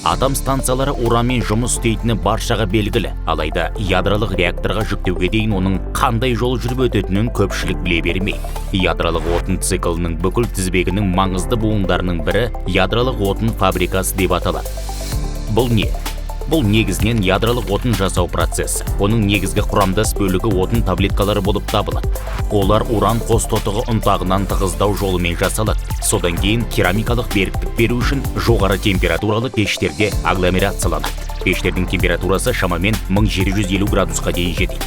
Атом станциялары уранмен жұмыс істейтіні баршаға белгілі, алайда ядролық реакторға жүктеуге дейін оның қандай жол жүріп өтетінін көпшілік біле бермейді. Ядролық отын циклінің бүкіл тізбегінің маңызды буындарының бірі ядролық отын фабрикасы деп аталады. Бұл не? Бұл негізінен ядролық отын жасау процесі. Оның негізгі құрамдас бөлігі отын таблеткалары болып табылады. Олар уран қос тотығы ұнтағынан тығыздау жолымен жасалады. Содан кейін керамикалық беріктік беру үшін жоғары температуралы пештерде агломерацияланады. Пештердің температурасы шамамен 1750 градусқа дейін жетеді.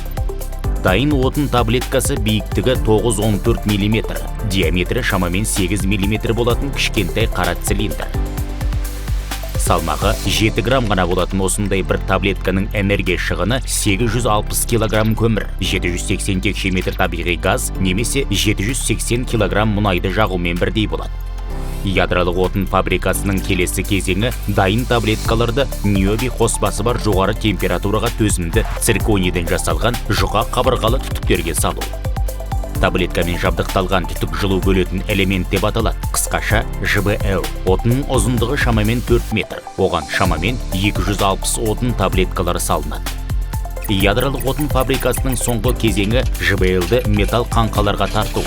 Дайын отын таблеткасы биіктігі 9-14 мм, диаметрі шамамен 8 мм болатын кішкентай қара цилиндр. Салмағы 7 грамм ғана болатын осындай бір таблетканың энергия шығыны 860 килограмм көмір, 780 текше метр табиғи газ немесе 780 килограмм мұнайды жағумен бірдей болады. Ядролық отын фабрикасының келесі кезеңі дайын таблеткаларды ниоби қоспасы бар жоғары температураға төзімді цирконийден жасалған жұқа қабырғалы түтіктерге салу. Таблеткамен жабдықталған түтік жылу бөлетін элемент деп аталады. Қысқаша ЖБЛ. Отынның ұзындығы шамамен 4 метр. Оған шамамен 260 отын таблеткалары салынады. Ядролық отын фабрикасының соңғы кезеңі ЖБЛді металл қаңқаларға тарту.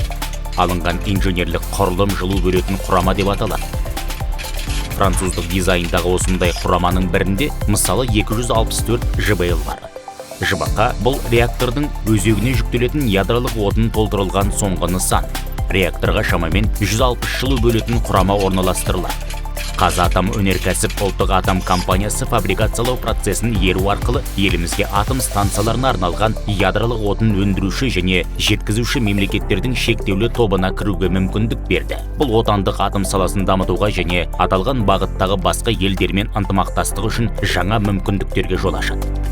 Алынған инженерлік құрылым жылу бөлетін құрама деп аталады. Француздық дизайндағы осындай құраманың бірінде мысалы 264 ЖБЛ бар. ЖБК бұл реактордың өзегіне жүктелетін ядролық отын толтырылған соңғы нысан. Реакторға шамамен 160 жылу бөлетін құрама орналастырылады. Қазатом өнеркәсіп ұлттық атом компаниясы фабрикациялау процесін еру арқылы елімізге атом станцияларына арналған ядролық отын өндіруші және жеткізуші мемлекеттердің шектеулі тобына кіруге мүмкіндік берді. Бұл отандық атом саласын дамытуға және аталған бағыттағы басқа елдермен ынтымақтастық үшін жаңа мүмкіндіктерге жол ашады.